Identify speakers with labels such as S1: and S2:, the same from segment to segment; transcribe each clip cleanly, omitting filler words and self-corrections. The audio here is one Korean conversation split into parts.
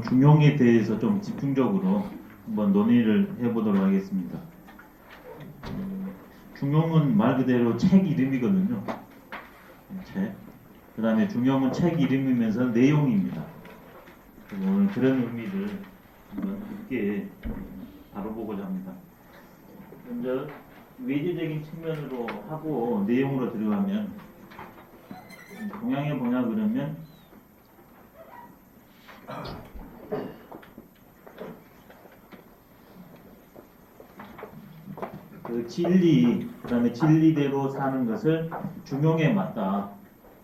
S1: 중용에 대해서 좀 집중적으로 한번 논의를 해보도록 하겠습니다. 중용은 말 그대로 책 이름이거든요. 책. 그 다음에 중용은 책 이름이면서 내용입니다. 오늘 그런 의미를 한번 깊게 다뤄보고자 합니다. 먼저 외제적인 측면으로 하고 내용으로 들어가면 동양에 뭐냐 그러면 그 진리, 그 다음에 진리대로 사는 것을 중용에 맞다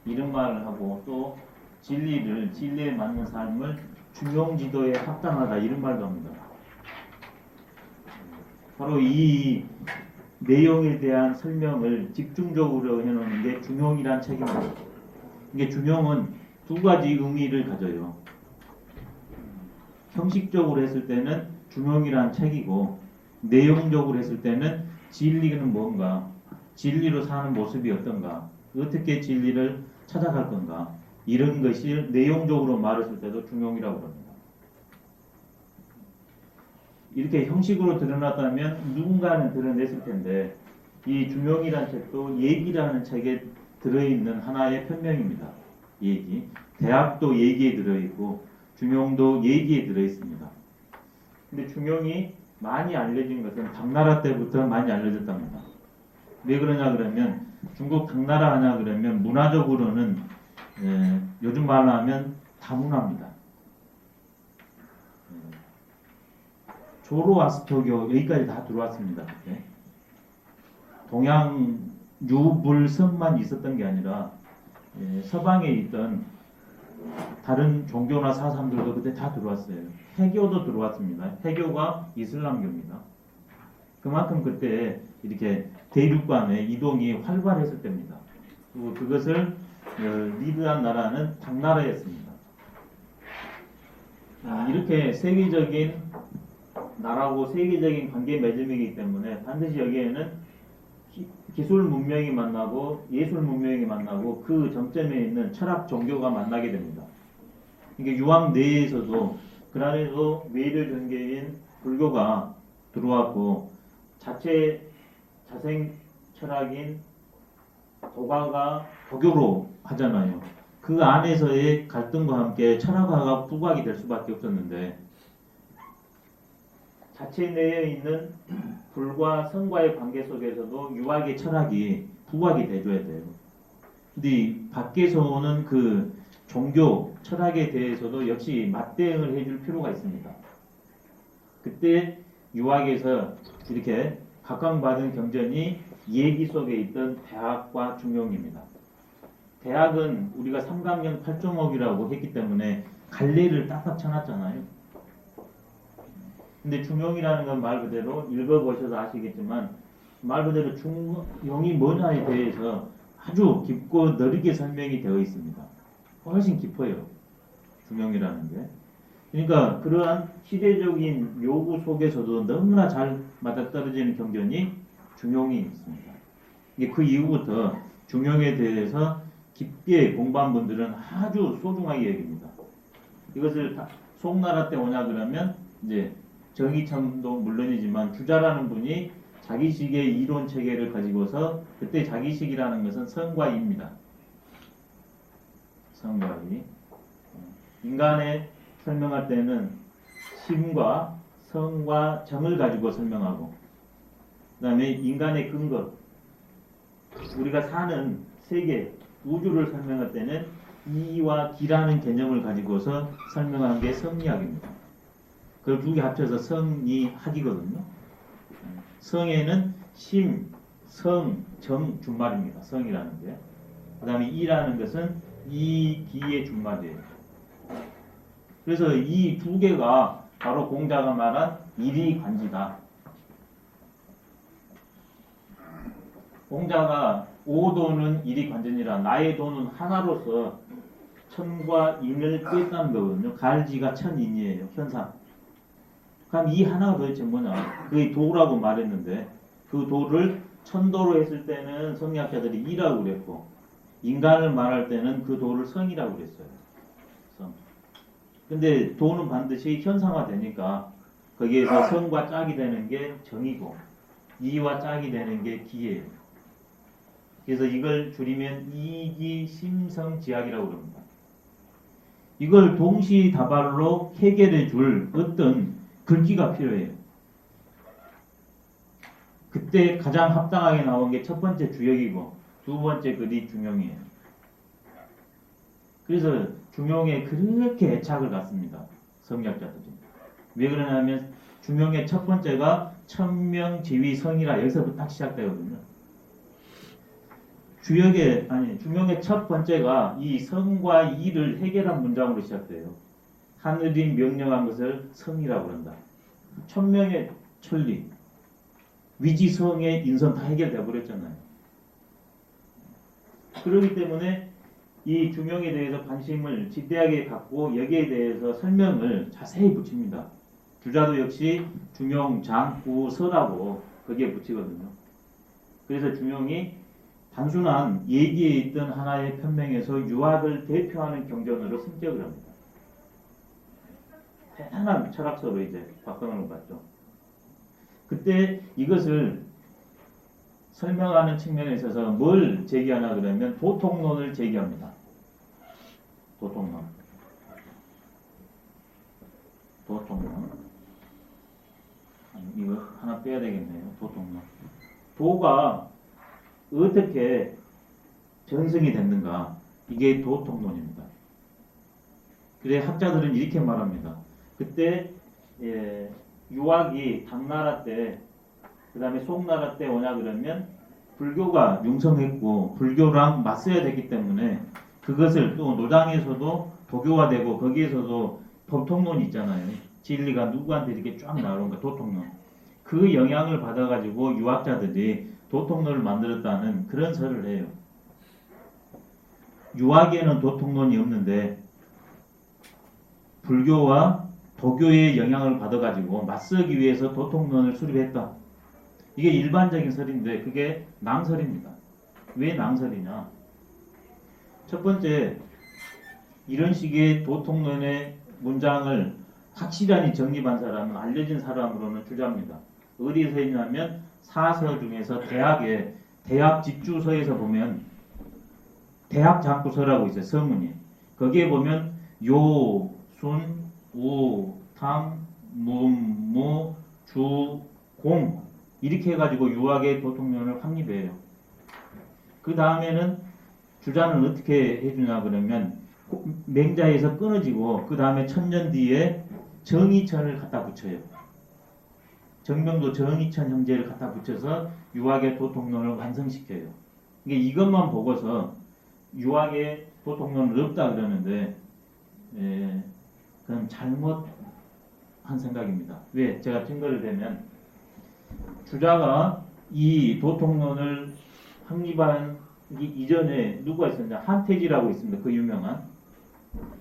S1: 이런 말을 하고, 또 진리에 맞는 삶을 중용지도에 합당하다 이런 말도 합니다. 바로 이 내용에 대한 설명을 집중적으로 해놓는 게 중용이란 책입니다. 이게 중용은 두 가지 의미를 가져요. 형식적으로 했을 때는 중용이란 책이고, 내용적으로 했을 때는 진리는 뭔가, 진리로 사는 모습이 어떤가, 어떻게 진리를 찾아갈 건가, 이런 것이 내용적으로 말했을 때도 중용이라고 합니다. 이렇게 형식으로 드러났다면 누군가는 드러냈을 텐데, 이 중용이라는 책도 얘기라는 책에 들어있는 하나의 편명입니다. 얘기. 대학도 얘기에 들어있고 중용도 얘기에 들어있습니다. 근데 중용이 많이 알려진 것은 당나라 때부터 많이 알려졌답니다. 왜 그러냐 그러면, 중국 당나라 하냐 그러면 문화적으로는 요즘 말로 하면 다문화입니다. 조로아스터교 여기까지 다 들어왔습니다. 그때. 동양 유불선만 있었던 게 아니라 서방에 있던 다른 종교나 사상들도 그때 다 들어왔어요. 해교도 들어왔습니다. 해교가 이슬람교입니다. 그만큼 그때 이렇게 대륙 간의 이동이 활발했을 때입니다. 그리고 그것을 리드한 나라는 당나라였습니다. 이렇게 세계적인 나라고 세계적인 관계 맺음이기 때문에 반드시 여기에는 기술 문명이 만나고 예술 문명이 만나고 그 정점에 있는 철학 종교가 만나게 됩니다. 이게 유학 내에서도 그 안에도 외를 전개인 불교가 들어왔고, 자생 철학인 도가가 도교로 하잖아요. 그 안에서의 갈등과 함께 철학화가 부각이 될 수밖에 없었는데, 자체 내에 있는 불과 성과의 관계 속에서도 유학의 철학이 부각이 돼줘야 돼요. 근데 밖에서 오는 그 종교, 철학에 대해서도 역시 맞대응을 해줄 필요가 있습니다. 그때 유학에서 이렇게 각광받은 경전이 얘기 속에 있던 대학과 중용입니다. 대학은 우리가 삼강경 8종옥이라고 했기 때문에 갈래를 딱딱 쳐놨잖아요. 근데 중용이라는 건 말 그대로 읽어보셔서 아시겠지만, 말 그대로 중용이 뭐냐에 대해서 아주 깊고 넓게 설명이 되어 있습니다. 훨씬 깊어요. 중용이라는 게. 그러니까 그러한 시대적인 요구 속에서도 너무나 잘 맞아떨어지는 경전이 중용이 있습니다. 그 이후부터 중용에 대해서 깊게 공부한 분들은 아주 소중하게 여깁니다. 이것을 송나라 때 오냐 그러면 이제 정의참도 물론이지만 주자라는 분이 자기식의 이론 체계를 가지고서, 그때 자기식이라는 것은 성과입니다. 성과이. 인간에 설명할 때는 심과 성과 정을 가지고 설명하고, 그 다음에 인간의 근거, 우리가 사는 세계, 우주를 설명할 때는 이와 기라는 개념을 가지고서 설명하는 게 성리학입니다. 그 두 개 합쳐서 성리학이거든요. 성에는 심, 성, 정 준말입니다. 성이라는 게. 그 다음에 이라는 것은 이, 기의 준말이에요. 그래서 이 두 개가 바로 공자가 말한 일이관지다. 공자가 오도는 일이관전이라, 나의 도는 하나로서 천과 인을 꿰다는 거거든요. 갈지가 천인이에요. 현상. 그럼 이 하나가 도대체 뭐냐? 그게 도라고 말했는데, 그 도를 천도로 했을 때는 성리학자들이 이라고 그랬고, 인간을 말할 때는 그 도를 성이라고 그랬어요. 성. 근데 도는 반드시 현상화되니까 거기에서 성과 짝이 되는 게 정이고 이와 짝이 되는 게 기예요. 그래서 이걸 줄이면 이기심성지학이라고 그럽니다. 이걸 동시다발로 해결해 줄 어떤 글귀가 필요해요. 그때 가장 합당하게 나온 게 첫 번째 주역이고 두 번째 글이 중용이에요. 그래서 중용에 그렇게 애착을 갖습니다. 성리학자들이. 왜 그러냐면 중용의 첫 번째가 천명지위성이라 여기서부터 딱 시작되거든요. 중용의 첫 번째가 이 성과 이를 해결한 문장으로 시작돼요. 하늘이 명령한 것을 성이라고 그런다. 천명의 천리, 위지성의 인선 다 해결돼 버렸잖아요. 그렇기 때문에 이 중용에 대해서 관심을 지대하게 갖고 여기에 대해서 설명을 자세히 붙입니다. 주자도 역시 중용, 장, 구, 서라고 거기에 붙이거든요. 그래서 중용이 단순한 얘기에 있던 하나의 편명에서 유학을 대표하는 경전으로 승격을 합니다. 대단한 철학서로 이제 박근홍을 봤죠. 그때 이것을 설명하는 측면에 있어서 뭘 제기하나 그러면 도통론을 제기합니다. 도통론. 이거 하나 빼야 되겠네요. 도통론. 도가 어떻게 전승이 됐는가? 이게 도통론입니다. 그래 학자들은 이렇게 말합니다. 그때 유학이 당나라 때 그 다음에 송나라 때 오냐 그러면 불교가 융성했고 불교랑 맞서야 됐기 때문에 그것을 또 노장에서도 도교화되고 거기에서도 도통론이 있잖아요. 진리가 누구한테 이렇게 쫙 나오는 거 도통론. 그 영향을 받아가지고 유학자들이 도통론을 만들었다는 그런 설을 해요. 유학에는 도통론이 없는데 불교와 도교의 영향을 받아가지고 맞서기 위해서 도통론을 수립했다. 이게 일반적인 설인데 그게 낭설입니다. 왜 낭설이냐? 첫 번째, 이런 식의 도통론의 문장을 확실하게 정립한 사람은 알려진 사람으로는 주자입니다. 어디서 있냐면 사서 중에서 대학 집주서에서 보면 대학 장구서라고 있어요. 서문이. 거기에 보면 요, 순, 우, 탐, 문, 무, 주, 공 이렇게 해가지고 유학의 도통론을 확립해요. 그 다음에는 주자는 어떻게 해주냐 그러면 맹자에서 끊어지고 그 다음에 천년 뒤에 정의천을 갖다 붙여요. 정명도 정의천 형제를 갖다 붙여서 유학의 도통론을 완성시켜요. 이것만 보고서 유학의 도통론은 없다 그러는데 그건 잘못한 생각입니다. 왜? 제가 증거를 대면 주자가 이 도통론을 확립한 이전에 누가 있었냐? 한태지라고 있습니다. 그 유명한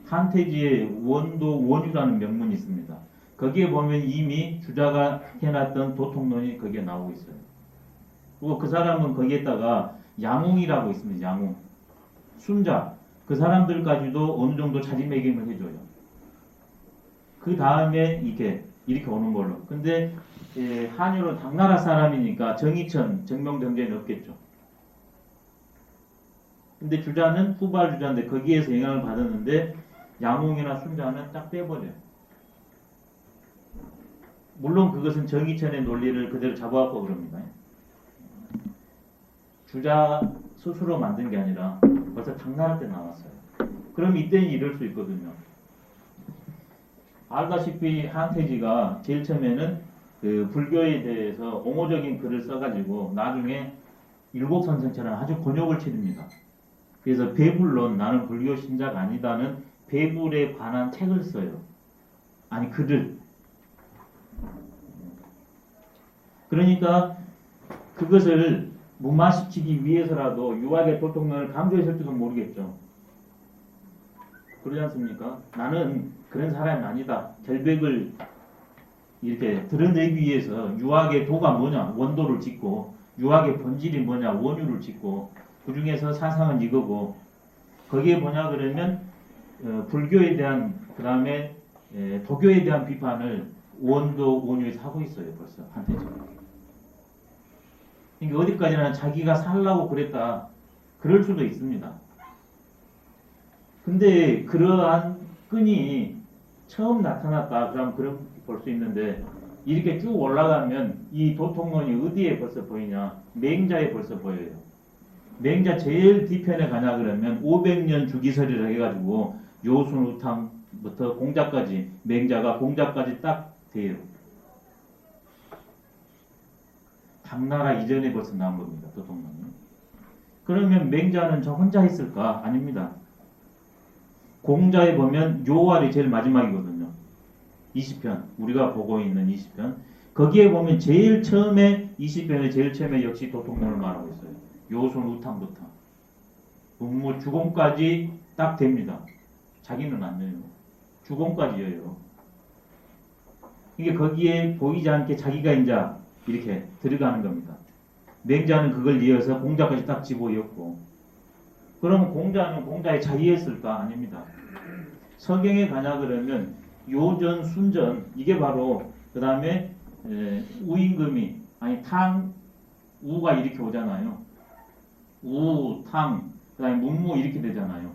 S1: 한태지의 원유라는 명문이 있습니다. 거기에 보면 이미 주자가 해놨던 도통론이 거기에 나오고 있어요. 그리고 그 사람은 거기에다가 양웅이라고 있습니다. 양웅. 순자. 그 사람들까지도 어느 정도 자리매김을 해줘요. 그 다음에 이렇게 오는 걸로. 근데 한유는 당나라 사람이니까 정의천, 정명정제는 없겠죠. 근데 주자는 후발 주자인데 거기에서 영향을 받았는데 양웅이나 순자는 딱 빼버려요. 물론 그것은 정의천의 논리를 그대로 잡아갖고 그럽니다. 주자 스스로 만든 게 아니라 벌써 당나라 때 나왔어요. 그럼 이때는 이럴 수 있거든요. 알다시피 한태지가 제일 처음에는 그 불교에 대해서 옹호적인 글을 써가지고 나중에 일곡선생처럼 아주 곤욕을 치릅니다. 그래서 배불론 나는 불교 신자가 아니다는 배불에 관한 책을 써요. 아니 글을. 그러니까 그것을 무마시키기 위해서라도 유학의 도통론을 강조했을지도 모르겠죠. 그러지 않습니까? 나는 그런 사람이 아니다. 결백을 이렇게 드러내기 위해서 유학의 도가 뭐냐? 원도를 짓고 유학의 본질이 뭐냐? 원유를 짓고 그 중에서 사상은 이거고 거기에 뭐냐 그러면 불교에 대한 그 다음에 도교에 대한 비판을 원도 원유에서 하고 있어요. 벌써 한태지가. 그러니까 어디까지나 자기가 살라고 그랬다. 그럴 수도 있습니다. 근데 그러한 끈이 처음 나타났다. 그럼 그렇게 볼 수 있는데 이렇게 쭉 올라가면 이 도통론이 어디에 벌써 보이냐? 맹자에 벌써 보여요. 맹자 제일 뒤편에 가냐 그러면 500년 주기설이라 해가지고 요순우탕부터 공자까지 맹자가 공자까지 딱 돼요. 당나라 이전에 벌써 나온 겁니다. 도통론이. 그러면 맹자는 저 혼자 했을까? 아닙니다. 공자에 보면 요활이 제일 마지막이거든요. 20편 우리가 보고 있는 20편 거기에 보면 제일 처음에 20편에 제일 처음에 역시 도통론을 말하고 있어요. 요순우탕부터 문무 주공까지 딱 됩니다. 자기는 안 돼요. 주공까지예요. 이게 거기에 보이지 않게 자기가 이제 이렇게 들어가는 겁니다. 맹자는 그걸 이어서 공자까지 딱 집어이었고 그럼 공자는 공자에 자의했을까? 아닙니다. 서경에 가냐 그러면 요전, 순전 이게 바로 그 다음에 우임금이 아니 탕, 우가 이렇게 오잖아요. 우, 탕, 그 다음에 문무 이렇게 되잖아요.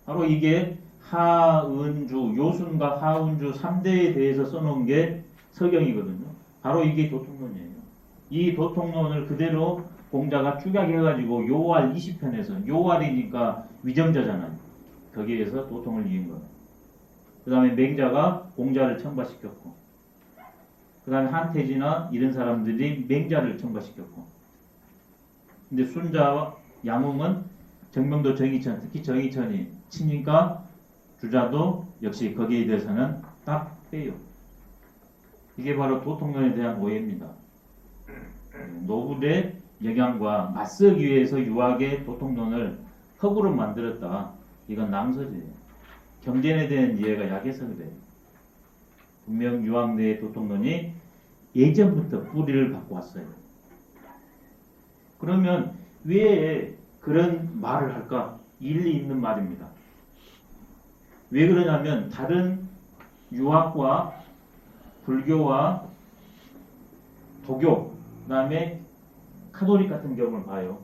S1: 바로 이게 하은주, 요순과 하은주 3대에 대해서 써놓은 게 서경이거든요. 바로 이게 도통론이에요. 이 도통론을 그대로 공자가 축약해가지고 요활 20편에서 요활이니까 위정자잖아요. 거기에서 도통을 이은 거예요. 그 다음에 맹자가 공자를 첨가시켰고 그 다음에 한태지나 이런 사람들이 맹자를 첨가시켰고 근데 순자와 양웅은 정명도 정의천 특히 정의천이 치니까 주자도 역시 거기에 대해서는 딱 빼요. 이게 바로 도통론에 대한 오해입니다. 노블의 영향과 맞서기 위해서 유학의 도통론을 허구로 만들었다. 이건 낭설이에요. 경전에 대한 이해가 약해서 그래요. 분명 유학 내의 도통론이 예전부터 뿌리를 받고 왔어요. 그러면 왜 그런 말을 할까? 일리 있는 말입니다. 왜 그러냐면 다른 유학과 불교와 도교, 그 다음에 카톨릭 같은 경우를 봐요.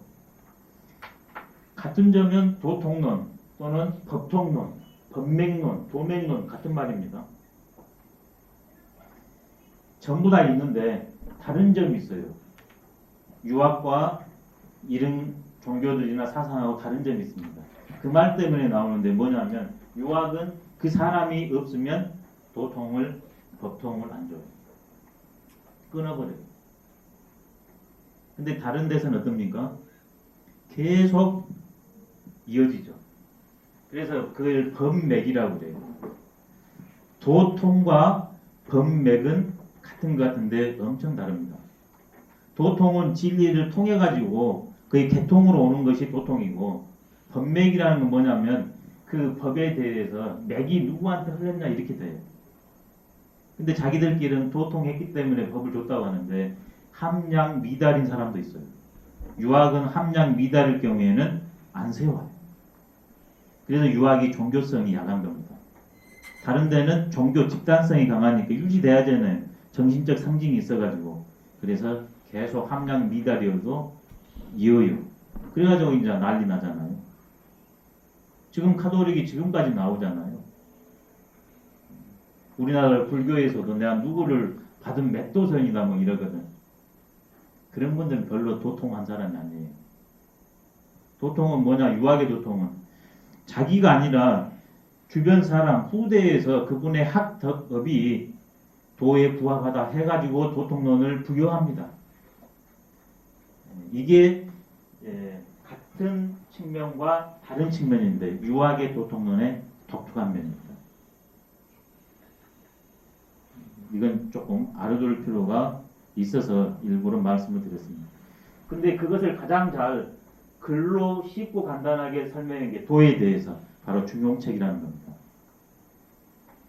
S1: 같은 점은 도통론 또는 법통론, 법맥론, 도맥론 같은 말입니다. 전부 다 있는데 다른 점이 있어요. 유학과 이런 종교들이나 사상하고 다른 점이 있습니다. 그 말 때문에 나오는데 뭐냐면 유학은 그 사람이 없으면 도통을, 법통을 안 줘요. 끊어버려요. 근데 다른 데서는 어떻습니까? 계속 이어지죠. 그래서 그걸 법맥이라고 그래요. 도통과 법맥은 같은 것 같은데 엄청 다릅니다. 도통은 진리를 통해 가지고 그의 개통으로 오는 것이 도통이고 법맥이라는 건 뭐냐면 그 법에 대해서 맥이 누구한테 흘렸냐 이렇게 돼요. 근데 자기들끼리는 도통했기 때문에 법을 줬다고 하는데 함량 미달인 사람도 있어요. 유학은 함량 미달일 경우에는 안 세워요. 그래서 유학이 종교성이 약한 겁니다. 다른 데는 종교 집단성이 강하니까 유지돼야 되는 정신적 상징이 있어가지고 그래서 계속 함량 미달이어도 이어요. 그래가지고 이제 난리 나잖아요. 지금 카톨릭이 지금까지 나오잖아요. 우리나라 불교에서도 내가 누구를 받은 맷도선이다 뭐 이러거든. 그런 분들은 별로 도통한 사람이 아니에요. 도통은 뭐냐? 유학의 도통은 자기가 아니라 주변 사람, 후대에서 그분의 학덕업이 도에 부합하다 해가지고 도통론을 부여합니다. 이게 같은 측면과 다른 측면인데 유학의 도통론의 독특한 면입니다. 이건 조금 알아둘 필요가 있어서 일부러 말씀을 드렸습니다. 근데 그것을 가장 잘 글로 쉽고 간단하게 설명한 게 도에 대해서 바로 중용책이라는 겁니다.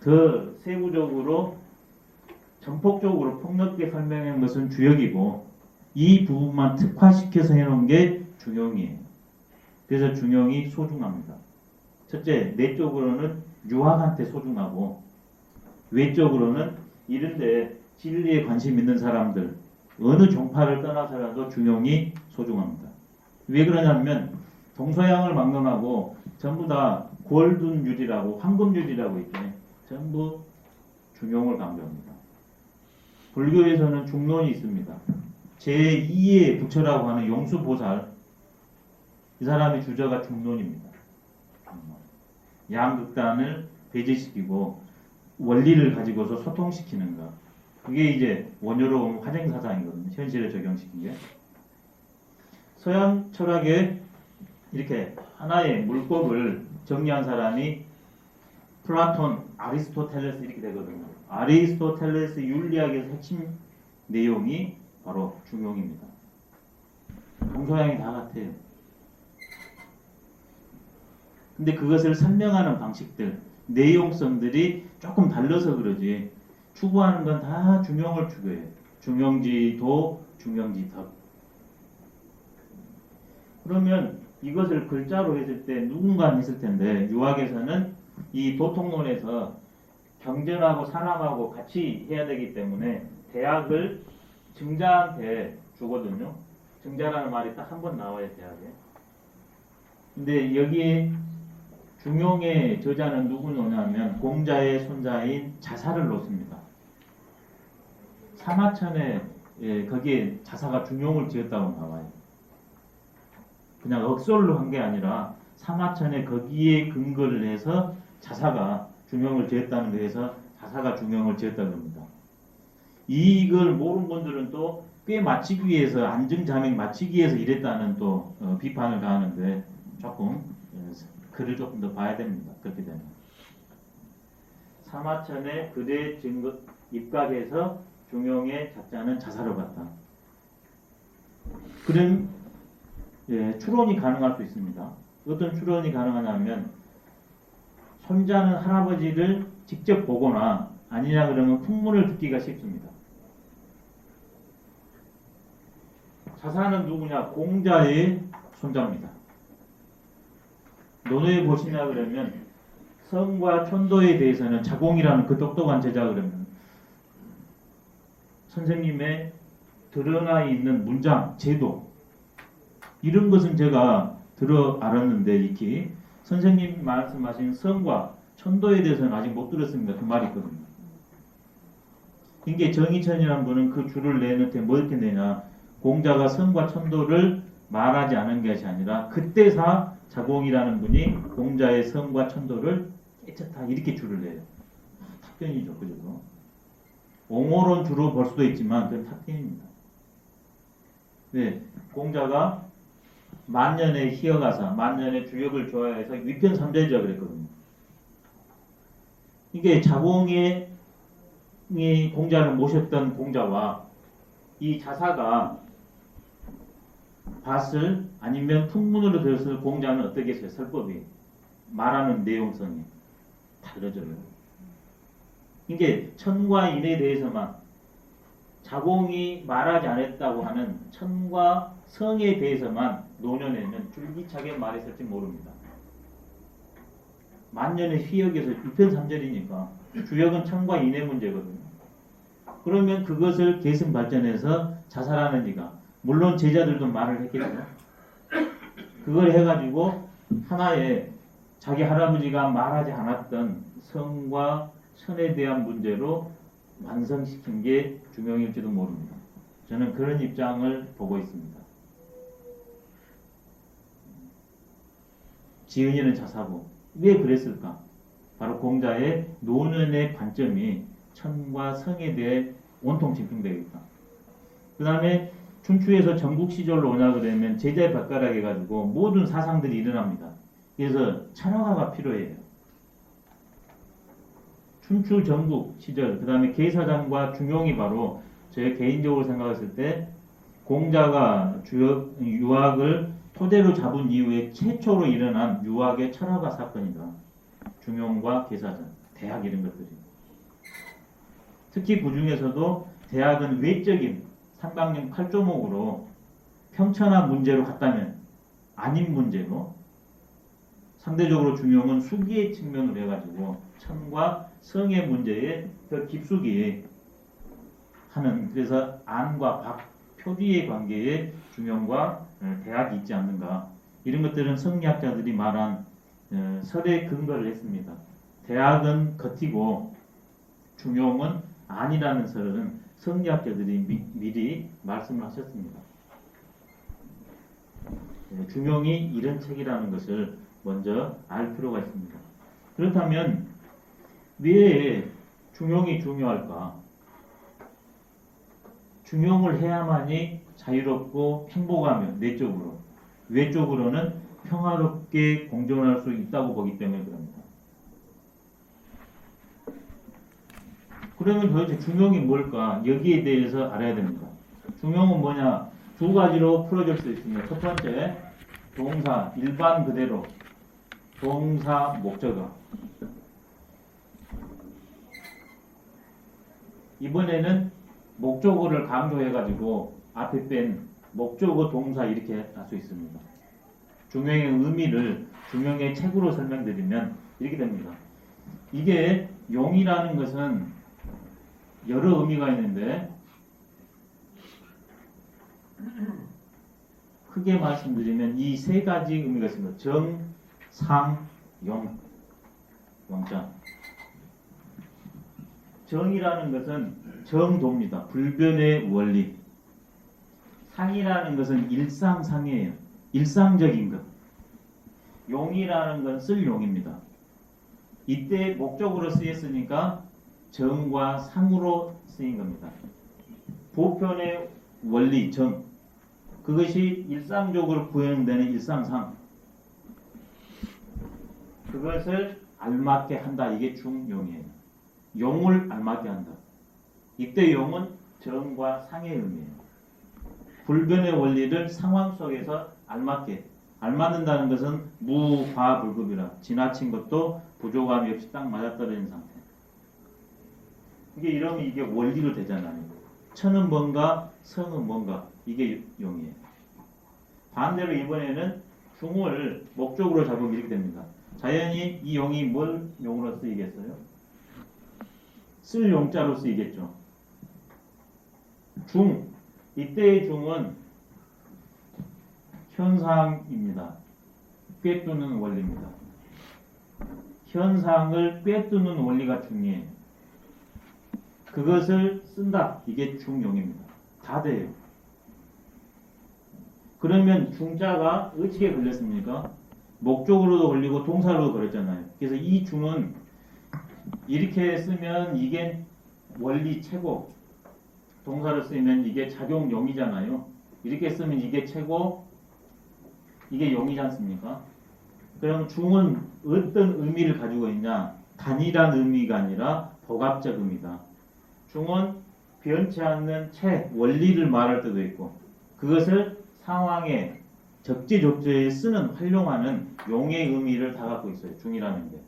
S1: 더 세부적으로 전폭적으로 폭넓게 설명한 것은 주역이고 이 부분만 특화시켜서 해놓은 게 중용이에요. 그래서 중용이 소중합니다. 첫째, 내적으로는 유학한테 소중하고 외적으로는 이런데 진리에 관심 있는 사람들, 어느 종파를 떠나서라도 중용이 소중합니다. 왜 그러냐면 동서양을 막론하고 전부 다 골든율이라고 황금율이라고 있죠. 전부 중용을 강조합니다. 불교에서는 중론이 있습니다. 제2의 부처라고 하는 용수보살, 이 사람의 주저가 중론입니다. 양극단을 배제시키고 원리를 가지고서 소통시키는 것. 그게 이제 원효로운 화생사상이거든요. 현실에 적용시킨 게. 서양 철학에 이렇게 하나의 물법을 정리한 사람이 플라톤, 아리스토텔레스 이렇게 되거든요. 아리스토텔레스 윤리학의 핵심 내용이 바로 중용입니다. 동서양이 다 같아요. 근데 그것을 설명하는 방식들, 내용성들이 조금 달라서 그러지 추구하는 건 다 중용을 추구해요. 중용지도, 중용지덕. 그러면 이것을 글자로 했을 때 누군가 했을 텐데 유학에서는 이 도통론에서 경전하고 산학하고 같이 해야 되기 때문에 대학을 증자한테 주거든요. 증자라는 말이 딱 한 번 나와요, 대학에. 근데 여기에 중용의 저자는 누구냐면 공자의 손자인 자사를 놓습니다. 사마천에 거기에 자사가 중용을 지었다고 나와요. 그냥 억설로 한 게 아니라 사마천에 거기에 근거를 해서 자사가 중용을 지었다는 거에서 자사가 중용을 지었다고 합니다. 이걸 모르는 분들은 또 꽤 맞추기 위해서 안증자명 맞추기 위해서 이랬다는 또 비판을 가하는데 조금 글을 조금 더 봐야 됩니다. 그렇게 되면 사마천의 그대 증거 입각해서 중용의 작자는 자사로 봤다. 그런 추론이 가능할 수 있습니다. 어떤 추론이 가능하냐면 손자는 할아버지를 직접 보거나 아니냐 그러면 풍문을 듣기가 쉽습니다. 자사는 누구냐? 공자의 손자입니다. 논어에 보시냐 그러면 성과 천도에 대해서는 자공이라는 그 똑똑한 제자 그러면 선생님의 드러나 있는 문장, 제도 이런 것은 제가 들어 알았는데 익히 선생님 말씀하신 성과 천도에 대해서는 아직 못 들었습니다. 그 말이 있거든요. 이게 정의천이라는 분은 그 줄을 내는데 뭐 이렇게 내냐? 공자가 성과 천도를 말하지 않은 것이 아니라 그때사 자공이라는 분이 공자의 성과 천도를 깨끗하게 이렇게 줄을 내요. 탁견이죠, 그죠? 옹호론 주로 볼 수도 있지만 그건 탁견입니다. 네, 공자가 만년의 희어가사, 만년의 주역을 좋아해서 위편삼절이라고 그랬거든요. 이게 자공이 공자를 모셨던 공자와 이 자사가 밭을 아니면 풍문으로 들었을 공자는 어떻게 했어요? 설법이 말하는 내용성이 다르죠. 이게 천과 인에 대해서만 자공이 말하지 않았다고 하는 천과 성에 대해서만 논현에는 줄기차게 말했을지 모릅니다. 만년의 휘역에서 6편3절이니까 주역은 천과 인의 문제거든요. 그러면 그것을 계승 발전해서 자사라는 이가 물론 제자들도 말을 했겠죠. 그걸 해가지고 하나의 자기 할아버지가 말하지 않았던 성과 선에 대한 문제로 완성시킨 게 중용일지도 모릅니다. 저는 그런 입장을 보고 있습니다. 지은이는 자사고 왜 그랬을까? 바로 공자의 논현의 관점이 천과 성에 대해 온통 집중되겠다. 그 다음에 춘추에서 전국 시절로 오냐 그러면 제자의 밭가락 해가지고 모든 사상들이 일어납니다. 그래서 찬화가가 필요해요. 춘추 전국 시절, 그 다음에 계사장과 중용이 바로 제 개인적으로 생각했을 때 공자가 유학을 토대로 잡은 이후에 최초로 일어난 유학의 철학화 사건이다. 중용과 계사장, 대학 이런 것들이. 특히 그 중에서도 대학은 외적인 삼강령 8조목으로 평천화 문제로 갔다면 아닌 문제로 상대적으로 중용은 수기의 측면으로 해가지고 천과 성의 문제에 더 깊숙이 하는, 그래서 안과 박, 표리의 관계에 중용과 대학이 있지 않는가, 이런 것들은 성리학자들이 말한 설에 근거를 했습니다. 대학은 겉이고 중용은 아니라는 설은 성리학자들이 미리 말씀을 하셨습니다. 중용이 이런 책이라는 것을 먼저 알 필요가 있습니다. 그렇다면 왜 중용이 중요할까? 중용을 해야만이 자유롭고 행복하며 내적으로, 외적으로는 평화롭게 공존할 수 있다고 보기 때문에 그럽니다. 그러면 도대체 중용이 뭘까? 여기에 대해서 알아야 됩니다. 중용은 뭐냐? 두 가지로 풀어질 수 있습니다. 첫 번째, 동사 일반 그대로, 동사 목적어. 이번에는 목적어를 강조해가지고 앞에 뺀 목적어 동사 이렇게 할 수 있습니다. 중용의 의미를 중용의 책으로 설명드리면 이렇게 됩니다. 이게 용이라는 것은 여러 의미가 있는데 크게 말씀드리면 이 세 가지 의미가 있습니다. 정, 상, 용. 용자. 정이라는 것은 정도입니다. 불변의 원리. 상이라는 것은 일상상이에요. 일상적인 것. 용이라는 건 쓸 용입니다. 이때 목적으로 쓰였으니까 정과 상으로 쓰인 겁니다. 보편의 원리, 정. 그것이 일상적으로 구현되는 일상상. 그것을 알맞게 한다. 이게 중용이에요. 용을 알맞게 한다. 이때 용은 정과 상의 의미예요. 불변의 원리를 상황 속에서 알맞게, 알맞는다는 것은 무과불급이라, 지나친 것도 부족함이 없이 딱 맞아떨어진 상태. 이게 이러면 이게 원리로 되잖아요. 천은 뭔가, 성은 뭔가, 이게 용이에요. 반대로 이번에는 중을 목적으로 잡으면 이렇게 됩니다. 자연히 이 용이 뭘 용으로 쓰이겠어요? 쓸 용자로 쓰이겠죠. 중, 이때의 중은 현상입니다. 꿰뚫는 원리입니다. 현상을 꿰뚫는 원리가 중이에요. 그것을 쓴다. 이게 중용입니다. 다 돼요. 그러면 중자가 어떻게 걸렸습니까? 목적으로도 걸리고 동사로도 걸렸잖아요. 그래서 이 중은 이렇게 쓰면 이게 원리 최고, 동사로 쓰면 이게 작용용이잖아요. 이렇게 쓰면 이게 최고, 이게 용이지 않습니까? 그럼 중은 어떤 의미를 가지고 있냐? 단일한 의미가 아니라 복합적 의미다. 중은 변치 않는 원리를 말할 때도 있고, 그것을 상황에 적재적소에 쓰는, 활용하는 용의 의미를 다 갖고 있어요. 중이라는 게.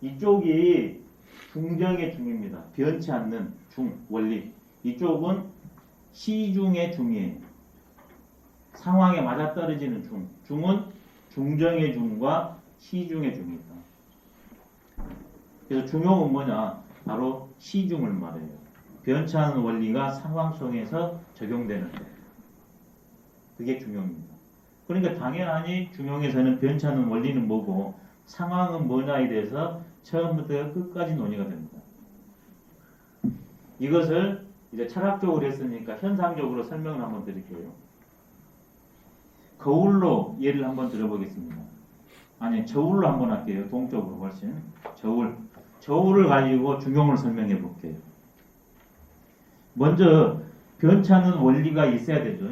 S1: 이쪽이 중정의 중입니다. 변치 않는 중, 원리. 이쪽은 시중의 중이에요. 상황에 맞아떨어지는 중. 중은 중정의 중과 시중의 중이다. 그래서 중용은 뭐냐? 바로 시중을 말해요. 변치 않은 원리가 상황 속에서 적용되는 것. 그게 중용입니다. 그러니까 당연하니 중용에서는 변치 않은 원리는 뭐고 상황은 뭐냐에 대해서 처음부터 끝까지 논의가 됩니다. 이것을 이제 철학적으로 했으니까 현상적으로 설명을 한번 드릴게요. 거울로 예를 한번 들어보겠습니다. 아니, 저울로 한번 할게요. 동적으로 훨씬. 저울을 가지고 중용을 설명해 볼게요. 먼저 변치 않은 원리가 있어야 되죠.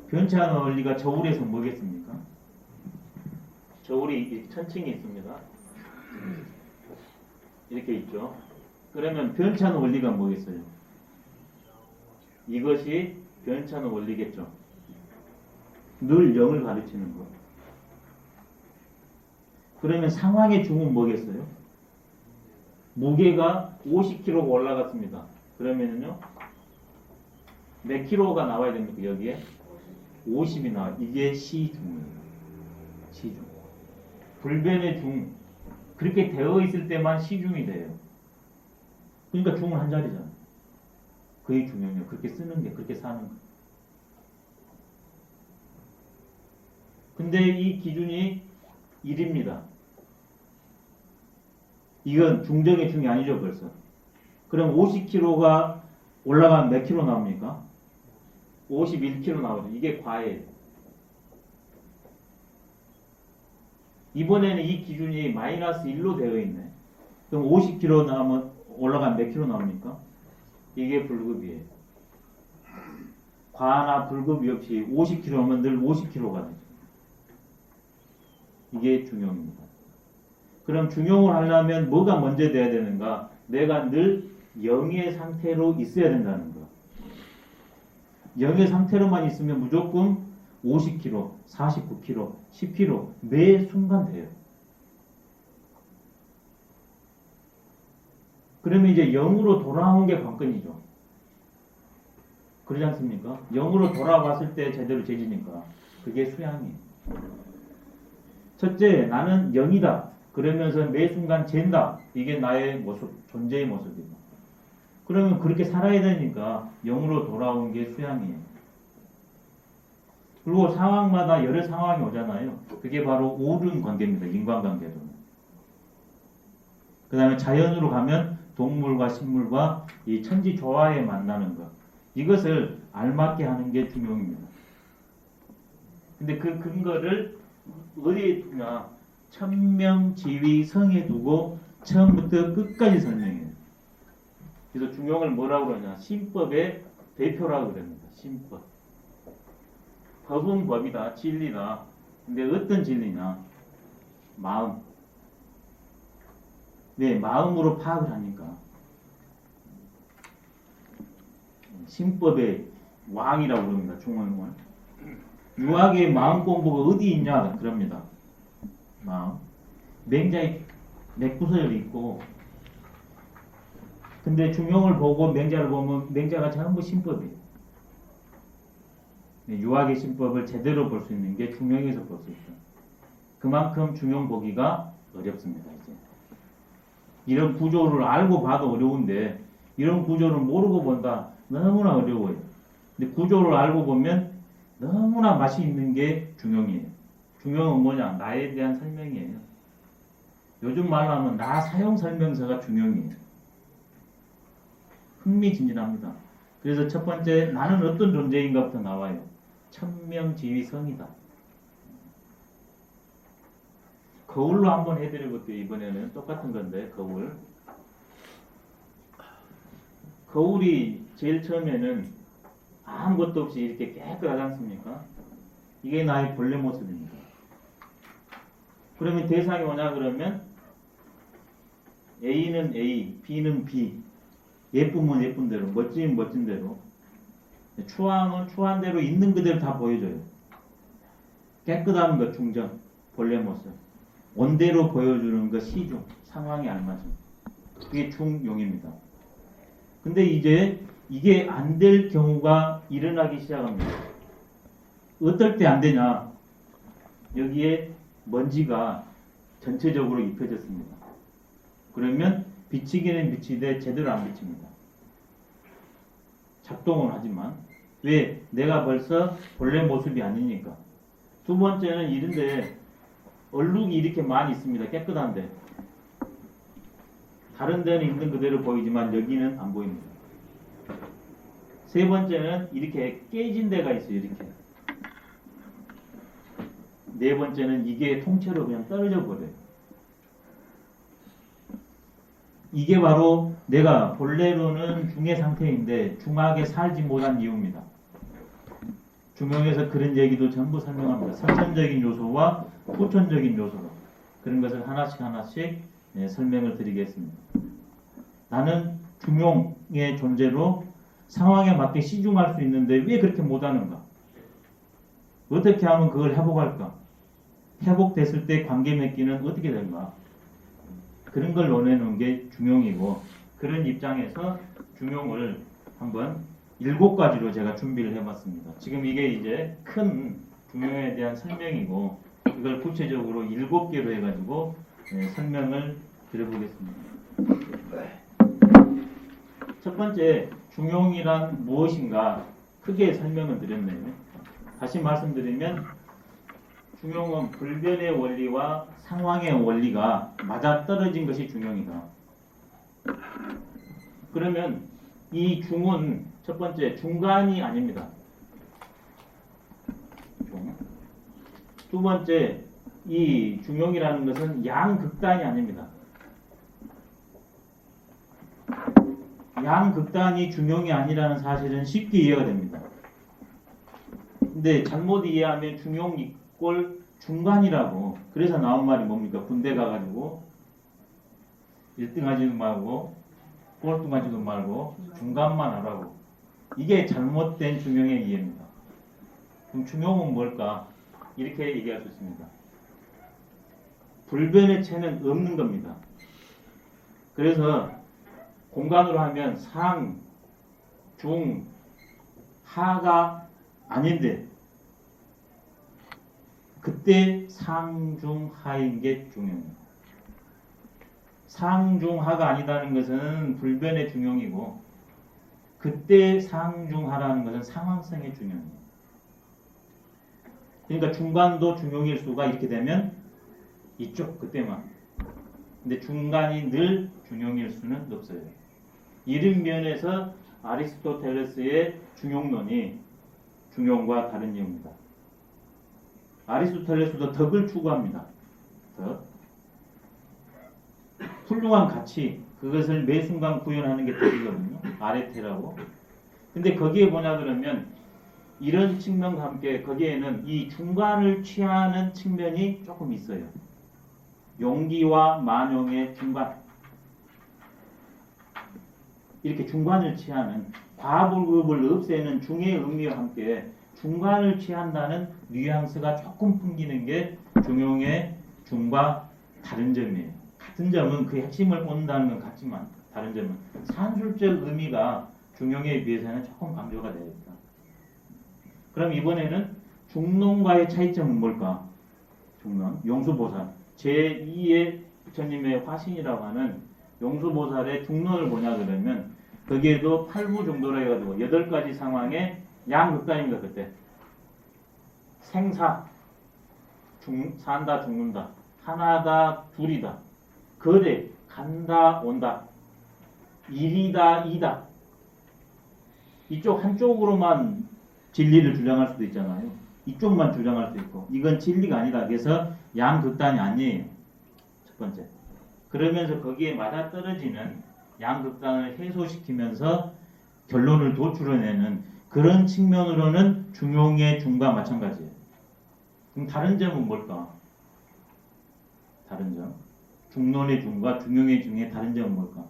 S1: 변치 않은 원리가 저울에서 뭐겠습니까? 저울이 천칭이 있습니다. 이렇게 있죠. 그러면 변치 않은 원리가 뭐겠어요? 이것이 변치 않은 원리겠죠. 늘 0을 가르치는 것. 그러면 상황의 중은 뭐겠어요? 무게가 50kg가 올라갔습니다. 그러면요 몇 킬로가 나와야 됩니까? 여기에 50이 나와. 이게 시중이에요. 시중. 불변의 중. 그렇게 되어 있을 때만 시중이 돼요. 그러니까 중은 한 자리잖아. 그게 중요해요. 그렇게 쓰는 게, 그렇게 사는 거. 근데 이 기준이 1입니다. 이건 중정의 중이 아니죠, 벌써. 그럼 50kg가 올라가면 몇 킬로 나옵니까? 51kg 나오죠. 이게 과예요. 이번에는 이 기준이 마이너스 1로 되어 있네. 그럼 50kg 나오면 올라가면 몇 킬로 나옵니까? 이게 불급이에요. 과나 불급이 없이 50kg면 늘 50kg가 되죠. 이게 중용입니다. 그럼 중용을 하려면 뭐가 먼저 돼야 되는가? 내가 늘 영의 상태로 있어야 된다는 거. 영의 상태로만 있으면 무조건 50kg, 49kg, 10kg 매 순간 돼요. 그러면 이제 영으로 돌아온 게 관건이죠. 그러지 않습니까? 영으로 돌아왔을 때 제대로 재지니까 그게 수양이에요. 첫째, 나는 영이다. 그러면서 매 순간 잰다. 이게 나의 모습, 존재의 모습이다. 그러면 그렇게 살아야 되니까 영으로 돌아온 게 수양이에요. 그리고 상황마다 여러 상황이 오잖아요. 그게 바로 옳은 관계입니다. 인간관계도. 그 다음에 자연으로 가면 동물과 식물과 이 천지 조화에 만나는 것. 이것을 알맞게 하는 게 중용입니다. 근데 그 근거를 어디에 두냐? 천명지위성에 두고 처음부터 끝까지 설명해요. 그래서 중용을 뭐라고 그러냐? 신법의 대표라고 그럽니다. 신법. 법은 법이다. 진리다. 근데 어떤 진리냐? 마음. 네, 마음으로 파악을 하니까. 신법의 왕이라고 그럽니다. 중원을. 유학의 마음 공부가 어디 있냐? 그럽니다. 마음. 맹자의 맥구설이 있고, 근데 중용을 보고 맹자를 보면 맹자가 전부 신법이에요. 유학의 신법을 제대로 볼 수 있는 게 중용에서 볼 수 있죠. 그만큼 중용 보기가 어렵습니다. 이제 이런 구조를 알고 봐도 어려운데 이런 구조를 모르고 본다 너무나 어려워요. 근데 구조를 알고 보면 너무나 맛이 있는 게 중용이에요. 중용은 뭐냐? 나에 대한 설명이에요. 요즘 말로 하면 나 사용 설명서가 중용이에요. 흥미진진합니다. 그래서 첫 번째 나는 어떤 존재인가부터 나와요. 천명지위성이다. 거울로 한번 해드려볼게요. 이번에는 똑같은 건데 거울. 거울이 제일 처음에는 아무것도 없이 이렇게 깨끗하지 않습니까? 이게 나의 본래 모습입니다. 그러면 대상이 뭐냐 그러면 A는 A, B는 B. 예쁘면 예쁜 대로, 멋지면 멋진 대로, 추함은 추한 대로 있는 그대로 다 보여줘요. 깨끗한 것 중정, 본래 모습. 원대로 보여주는 것 시중, 상황에 알맞은. 그게 중용입니다. 근데 이제 이게 안 될 경우가 일어나기 시작합니다. 어떨 때 안 되냐? 여기에 먼지가 전체적으로 입혀졌습니다. 그러면 비치기는 비치되 제대로 안 비칩니다. 작동은 하지만 왜? 내가 벌써 본래 모습이 아니니까. 두 번째는 이런데 얼룩이 이렇게 많이 있습니다. 깨끗한데 다른 데는 있는 그대로 보이지만 여기는 안 보입니다. 세 번째는 이렇게 깨진 데가 있어요. 이렇게. 네 번째는 이게 통째로 그냥 떨어져 버려요. 이게 바로 내가 본래로는 중의 상태인데 중하게 살지 못한 이유입니다. 중용에서 그런 얘기도 전부 설명합니다. 선천적인 요소와 후천적인 요소로 그런 것을 하나씩 설명을 드리겠습니다. 나는 중용의 존재로 상황에 맞게 시중할 수 있는데 왜 그렇게 못하는가? 어떻게 하면 그걸 회복할까? 회복됐을 때 관계 맺기는 어떻게 될까? 그런 걸 논해놓은 게 중용이고 그런 입장에서 중용을 한번 7가지로 제가 준비를 해봤습니다. 지금 이게 이제 큰 중용에 대한 설명이고 이걸 구체적으로 7개로 해가지고 설명을 드려보겠습니다. 첫 번째, 중용이란 무엇인가 크게 설명을 드렸네요. 다시 말씀드리면 중용은 불변의 원리와 상황의 원리가 맞아떨어진 것이 중용이다. 그러면 이 중은 첫 번째 중간이 아닙니다. 두 번째, 이 중용이라는 것은 양극단이 아닙니다. 양극단이 중용이 아니라는 사실은 쉽게 이해가 됩니다. 근데 잘못 이해하면 중용 이꼴 중간이라고. 그래서 나온 말이 뭡니까? 군대 가가지고 1등 하지도 말고 꼴등하지도 말고 중간만 하라고. 이게 잘못된 중용의 이해입니다. 그럼 중용은 뭘까? 이렇게 얘기할 수 있습니다. 불변의 체는 없는 겁니다. 그래서 공간으로 하면 상, 중, 하가 아닌데 그때 상중하인 게 중용입니다. 상중하가 아니다는 것은 불변의 중용이고 그때 상중하라는 것은 상황성의 중용입니다. 그러니까 중간도 중용일 수가 이렇게 되면 이쪽 그때만. 근데 중간이 늘 중용일 수는 없어요. 이런 면에서 아리스토텔레스의 중용론이 중용과 다른 이유입니다. 아리스토텔레스도 덕을 추구합니다. 덕. 훌륭한 가치, 그것을 매 순간 구현하는 게 덕이거든요. 아레테라고. 근데 거기에 뭐냐 그러면 이런 측면과 함께 거기에는 이 중간을 취하는 측면이 조금 있어요. 용기와 만용의 중간. 이렇게 중간을 취하는 과불급을 없애는 중의 의미와 함께 중간을 취한다는 뉘앙스가 조금 풍기는 게 중용의 중과 다른 점이에요. 같은 점은 그 핵심을 꽂는다는 건 같지만 다른 점은 산술적 의미가 중용에 비해서는 조금 강조가 되어 있다. 그럼 이번에는 중론과의 차이점은 뭘까? 중론, 용수보살. 제2의 부처님의 화신이라고 하는 용수보살의 중론을 뭐냐 그러면 거기에도 8부 정도로 해가지고 8가지 상황에 양극단입니다. 그때 생사, 산다 죽는다, 하나다 둘이다, 거래, 간다 온다, 일이다 이다. 이쪽 한쪽으로만 진리를 주장할 수도 있잖아요. 이쪽만 주장할 수 있고 이건 진리가 아니다. 그래서 양극단이 아니에요. 첫 번째. 그러면서 거기에 맞아떨어지는 양극단을 해소시키면서 결론을 도출해내는 그런 측면으로는 중용의 중과 마찬가지예요. 그럼 다른 점은 뭘까? 다른 점. 중론의 중과 중용의 중의 다른 점은 뭘까?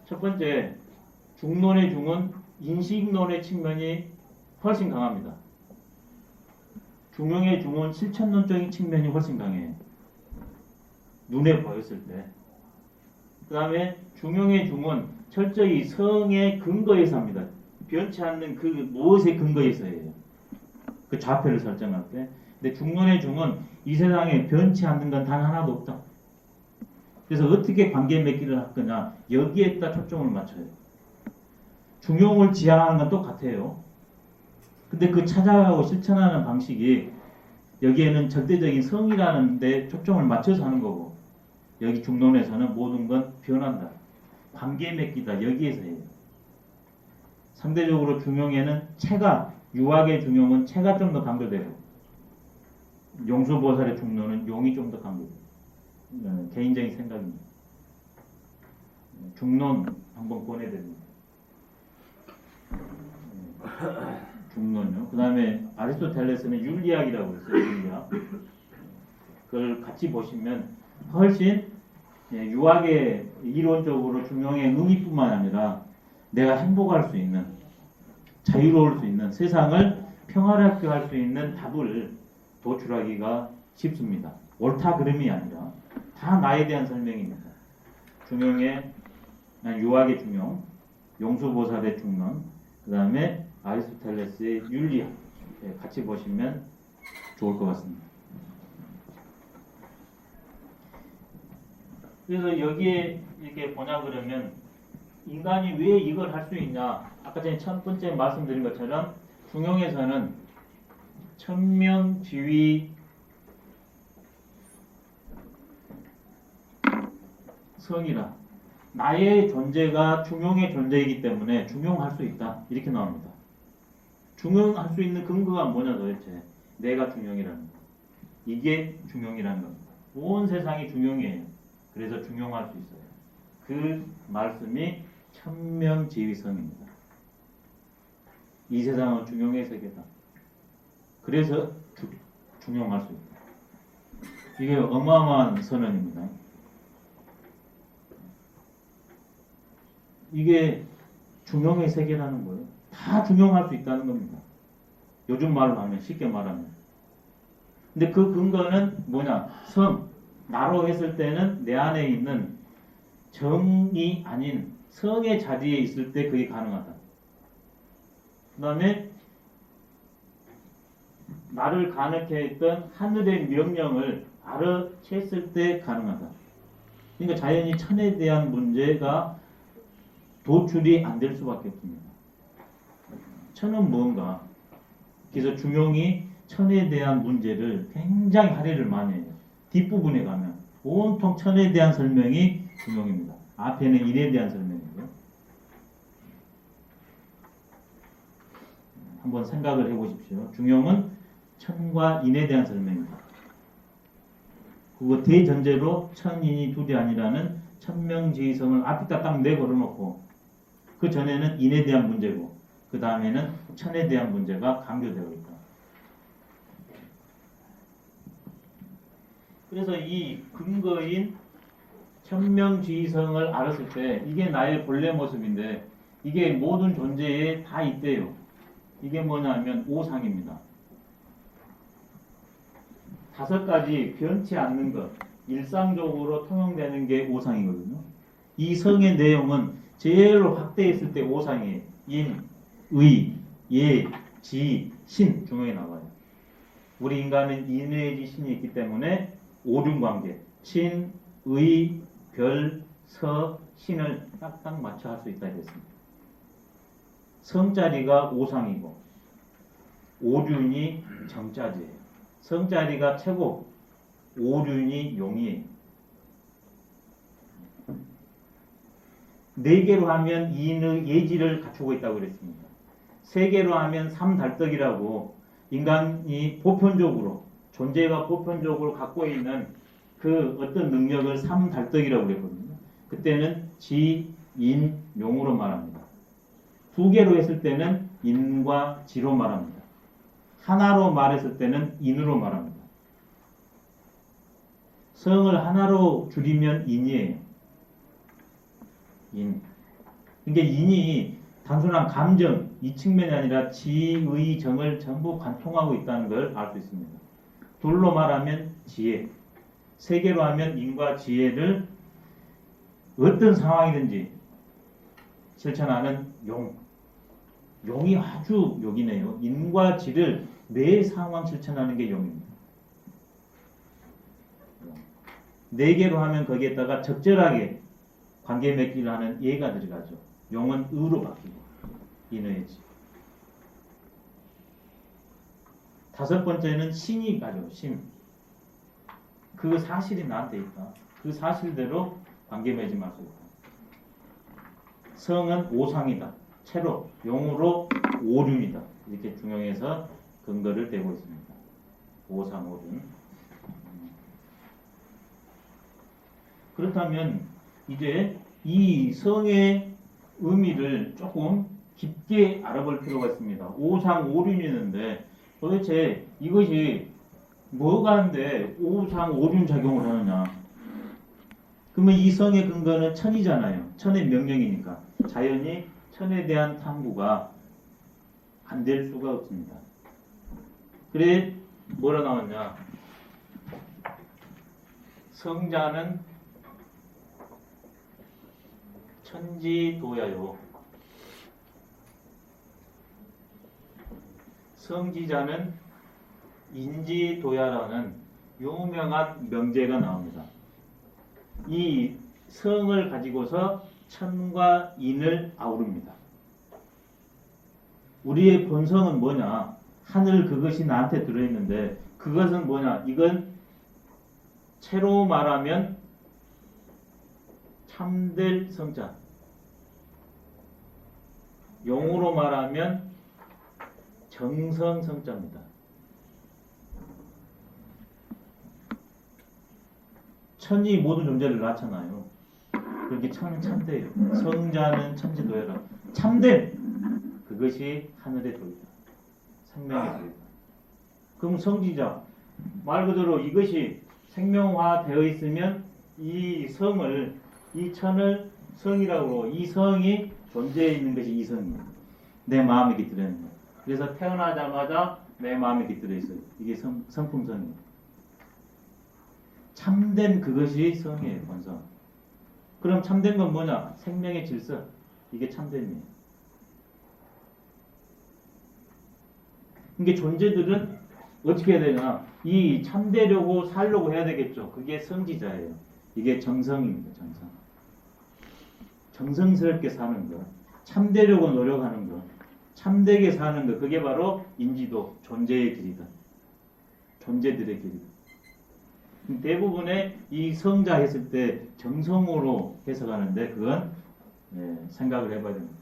S1: 첫 번째, 중론의 중은 인식론의 측면이 훨씬 강합니다. 중용의 중은 실천론적인 측면이 훨씬 강해요. 눈에 보였을 때. 그 다음에 중용의 중은 철저히 성의 근거에서 합니다. 변치 않는 그 무엇의 근거에서예요. 그 좌표를 설정할 때. 근데 중론의 중은 이 세상에 변치 않는 건 단 하나도 없다. 그래서 어떻게 관계 맺기를 할 거냐 여기에다 초점을 맞춰요. 중용을 지향하는 건 똑같아요. 근데 그 찾아가고 실천하는 방식이 여기에는 절대적인 성이라는 데 초점을 맞춰서 하는 거고 여기 중론에서는 모든 건 변한다. 관계 맺기다. 여기에서 해요. 상대적으로 중용에는 체가 유학의 중용은 체가 좀 더 강조되고 용수보살의 중론은 용이 좀 더 강조돼요. 개인적인 생각입니다. 중론 한번 권해드립니다. 중론요. 그 다음에 아리스토텔레스는 윤리학이라고 있어요. 윤리학. 그걸 같이 보시면 훨씬 유학의 이론적으로 중용의 의미뿐만 아니라 내가 행복할 수 있는 자유로울 수 있는 세상을 평화롭게 할 수 있는 답을 도출하기가 쉽습니다. 옳다 그름이 아니라 다 나에 대한 설명입니다. 중용의 유학의 중용, 용수보살의 중론, 그 그 다음에 아리스토텔레스의 윤리학 같이 보시면 좋을 것 같습니다. 그래서 여기에 이렇게 보냐 그러면 인간이 왜 이걸 할 수 있냐? 아까 전에 첫 번째 말씀드린 것처럼 중용에서는 천명지위 성이라 나의 존재가 중용의 존재이기 때문에 중용할 수 있다 이렇게 나옵니다. 중용할 수 있는 근거가 뭐냐 도대체 내가 중용이라는 거 이게 중용이라는 겁니다. 온 세상이 중용이에요. 그래서 중용할 수 있어요. 그 말씀이 천명지위성입니다. 이 세상은 중용의 세계다. 그래서 중용할 수 있다. 이게 어마어마한 선언입니다. 이게 중용의 세계라는 거예요. 다 중용할 수 있다는 겁니다. 요즘 말로 하면 쉽게 말하면. 근데 그 근거는 뭐냐? 성. 나로 했을 때는 내 안에 있는 정이 아닌 성의 자리에 있을 때 그게 가능하다. 그 다음에 나를 가능케 했던 하늘의 명령을 알아챘을 때 가능하다. 그러니까 자연히 천에 대한 문제가 도출이 안 될 수밖에 없습니다. 천은 뭔가? 그래서 중용이 천에 대한 문제를 굉장히 할애를 많이 해요. 뒷부분에 가면 온통 천에 대한 설명이 중용입니다. 앞에는 인에 대한 설명이고요. 한번 생각을 해보십시오. 중용은 천과 인에 대한 설명입니다. 그거 대전제로 천인이 둘이 아니라는 천명지위성을 앞에다 딱 내걸어놓고 그 전에는 인에 대한 문제고 그 다음에는 천에 대한 문제가 강조되어 있다. 그래서 이 근거인 천명지위성을 알았을 때 이게 나의 본래 모습인데 이게 모든 존재에 다 있대요. 이게 뭐냐면 오상입니다. 5가지 변치 않는 것, 일상적으로 통용되는 게 오상이거든요. 이 성의 내용은 제일로 확대했을 때 오상이에요. 인, 의, 예, 지, 신 중용에 나와요. 우리 인간은 인의지 신이 있기 때문에 오륜관계, 신, 의, 별, 서, 신을 딱딱 맞춰 할 수 있다 했습니다. 성자리가 오상이고 오륜이 정자지예요. 성자리가 최고, 오륜이 용이에요. 4개로 하면 인의 예지를 갖추고 있다고 그랬습니다. 3개로 하면 삼달떡이라고 인간이 보편적으로 존재가 보편적으로 갖고 있는 그 어떤 능력을 삼달떡이라고 그랬거든요. 그때는 지, 인, 용으로 말합니다. 2개로 했을 때는 인과 지로 말합니다. 하나로 말했을 때는 인으로 말합니다. 성을 하나로 줄이면 인이에요. 인. 그러니까 인이 단순한 감정, 이 측면이 아니라 지의 정을 전부 관통하고 있다는 걸 알 수 있습니다. 2로 말하면 지혜, 3개로 하면 인과 지혜를 어떤 상황이든지 실천하는 용. 용이 아주 용이네요. 인과 지를 매 상황 실천하는 게 용입니다. 4개로 하면 거기에다가 적절하게 관계 맺기를 하는 예가 들어가죠. 용은 의로 바뀌고 인의 지. 5번째는 신이 가죠. 신. 그 사실이 나한테 있다. 그 사실대로 관계 맺지 마시고. 성은 오상이다. 채로, 용으로 오륜이다. 이렇게 중용해서 근거를 대고 있습니다. 오상, 오륜. 그렇다면 이제 이 성의 의미를 조금 깊게 알아볼 필요가 있습니다. 오상, 오륜이 있는데 도대체 이것이 뭐가 하는데 오상, 오륜 작용을 하느냐. 그러면 이 성의 근거는 천이잖아요. 천의 명령이니까. 자연히 천에 대한 탐구가 안 될 수가 없습니다. 그래 뭐라 나왔냐. 성자는 천지도야요. 성지자는 인지도야라는 유명한 명제가 나옵니다. 이 성을 가지고서 천과 인을 아우릅니다. 우리의 본성은 뭐냐? 하늘 그것이 나한테 들어있는데 그것은 뭐냐? 이건 채로 말하면 참될 성자, 용어로 말하면 정성 성자입니다. 천이 모든 존재를 낳잖아요. 그렇게 천은 참돼요. 성자는 천지도여라. 참됨, 그것이 하늘에 들어있다. 생명에 들어있다. 그럼 성지자, 말 그대로 이것이 생명화되어 있으면 이 성을, 이 천을 성이라고, 이 성이 존재해 있는 것이 이 성이에요. 내 마음에 깃들어 있는 거예요. 그래서 태어나자마자 내 마음에 깃들어 있어요. 이게 성품성이에요. 참된 그것이 성이에요, 본성. 그럼 참된 건 뭐냐? 생명의 질서. 이게 참됨이에요. 이게 존재들은 어떻게 해야 되냐? 이 참되려고 살려고 해야 되겠죠. 그게 성지자예요. 이게 정성입니다, 정성. 정성스럽게 사는 것. 참되려고 노력하는 것. 참되게 사는 것. 그게 바로 인지도, 존재의 길이다. 존재들의 길이다. 대부분의 이 성자 했을 때 정성으로 해석하는데 그건 생각을 해봐야 됩니다.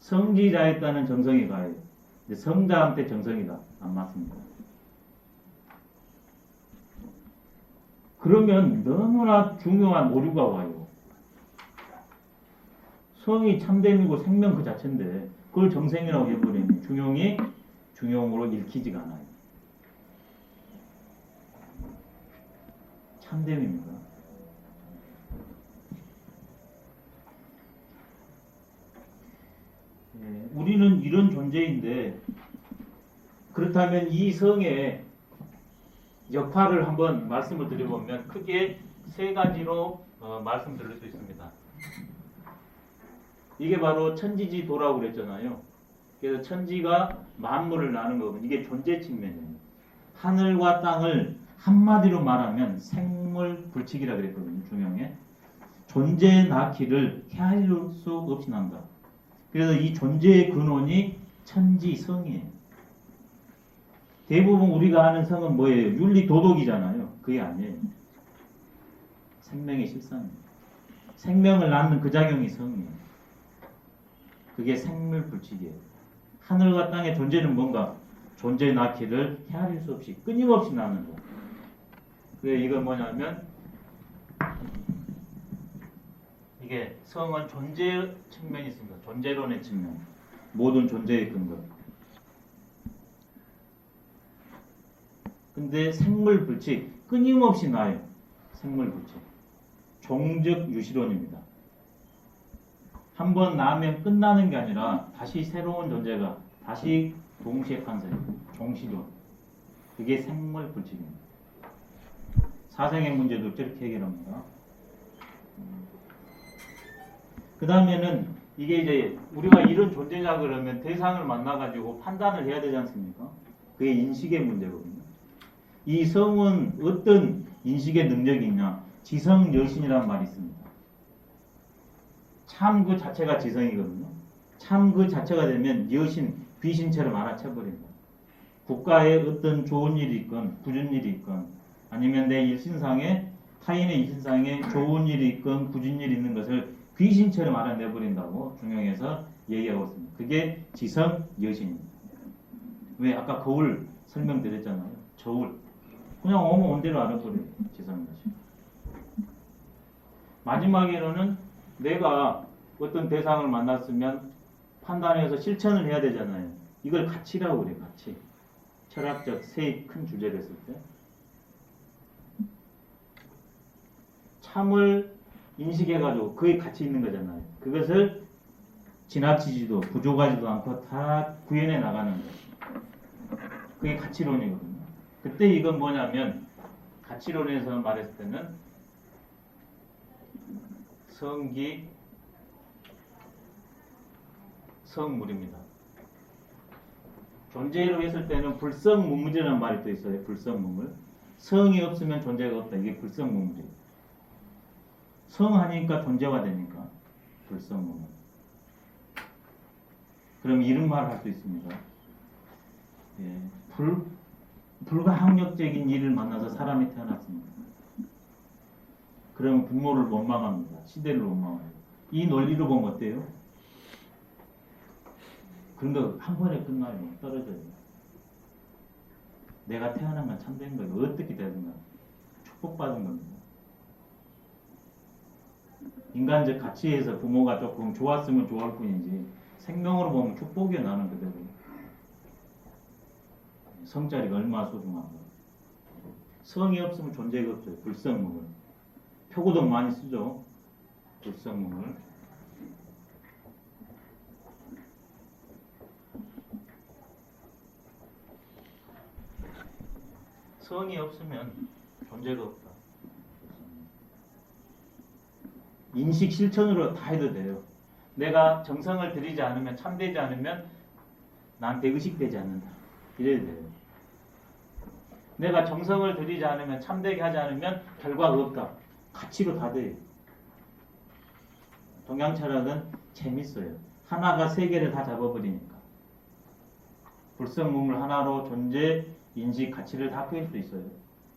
S1: 성지자했다는 정성이 가요. 성자한테 정성이다. 안 맞습니다. 그러면 너무나 중요한 오류가 와요. 성이 참됨이고 생명 그 자체인데 그걸 정생이라고 해버리니 중용이 중용으로 읽히지가 않아요. 참됨입니다. 우리는 이런 존재인데 그렇다면 이 성의 역할을 한번 말씀을 드려보면 크게 세 가지로 말씀드릴 수 있습니다. 이게 바로 천지지도라고 그랬잖아요. 그래서 천지가 만물을 나는 거거든요. 이게 존재 측면이에요. 하늘과 땅을 한마디로 말하면 생물불칙이라 그랬거든요. 중용에. 존재 낳기를 헤아릴 수 없이 난다. 그래서 이 존재의 근원이 천지성이에요. 대부분 우리가 아는 성은 뭐예요? 윤리도덕이잖아요. 그게 아니에요. 생명의 실상입니다. 생명을 낳는 그 작용이 성이에요. 그게 생물불칙이에요. 하늘과 땅의 존재는 뭔가? 존재 낳기를 헤아릴 수 없이 끊임없이 낳는 거. 그래 이건 뭐냐면 이게 성은 존재 측면이 있습니다. 존재론의 측면. 모든 존재의 근거. 근데 생물불칙 끊임없이 나요. 생물불칙. 종적 유시론입니다. 한번 나면 끝나는 게 아니라 다시 새로운 존재가 다시 동시에 탄생해요. 종시론. 그게 생물불칙입니다. 사생의 문제도 저렇게 해결합니다. 그 다음에는 이게 이제 우리가 이런 존재냐 그러면 대상을 만나가지고 판단을 해야 되지 않습니까? 그게 인식의 문제거든요. 이 성은 어떤 인식의 능력이 있냐? 지성여신이라는 말이 있습니다. 참 그 자체가 지성이거든요. 참 그 자체가 되면 여신, 귀신처럼 알아채버립니다. 국가에 어떤 좋은 일이 있건 굳은 일이 있건 아니면 내 일신상에 타인의 일신상에 좋은 일이 있건 굳은 일이 있는 것을 귀신처럼 알아내버린다고 중용에서 얘기하고 있습니다. 그게 지성 여신입니다. 왜 아까 거울 설명드렸잖아요. 저울 그냥 오면 온 대로 알아버려요. 지성 여신. 마지막에는 내가 어떤 대상을 만났으면 판단해서 실천을 해야 되잖아요. 이걸 가치라고 그래요. 가치. 철학적 세 큰 주제를 했을 때 참을 인식해가지고 그게 가치 있는 거잖아요. 그것을 지나치지도 부족하지도 않고 다 구현해 나가는 거예요. 그게 가치론이거든요. 그때 이건 뭐냐면 가치론에서 말했을 때는 성기 성물입니다. 존재로 했을 때는 불성무무지라는 말이 또 있어요. 불성무물. 성이 없으면 존재가 없다. 이게 불성무무지. 성하니까 존재가 되니까 불성무물. 그럼 이런 말을 할 수 있습니다. 예, 불가항력적인 일을 만나서 사람이 태어났습니다. 그럼 부모를 원망합니다. 시대를 원망해요. 이 논리로 보면 어때요? 그런 거 한 번에 끝나요. 떨어져요. 내가 태어난 건 참된 거예요. 어떻게 되든 간 축복받은 겁니다. 인간적 가치에서 부모가 조금 좋았으면 좋을 뿐이지 생명으로 보면 축복이 나는 그대로. 성자리가 얼마나 소중한가. 성이 없으면 존재가 없어요. 불성문을. 표구도 많이 쓰죠. 불성문을. 성이 없으면 존재가 없다. 인식 실천으로 다 해도 돼요. 내가 정성을 들이지 않으면, 참되지 않으면 나한테 의식되지 않는다. 이래야 돼요. 내가 정성을 들이지 않으면, 참되게 하지 않으면 결과가 없다. 가치로 다 돼요. 동양철학은 재밌어요. 하나가 세 개를 다 잡아버리니까. 불성문물 하나로 존재, 인식, 가치를 다 표현할 수 있어요.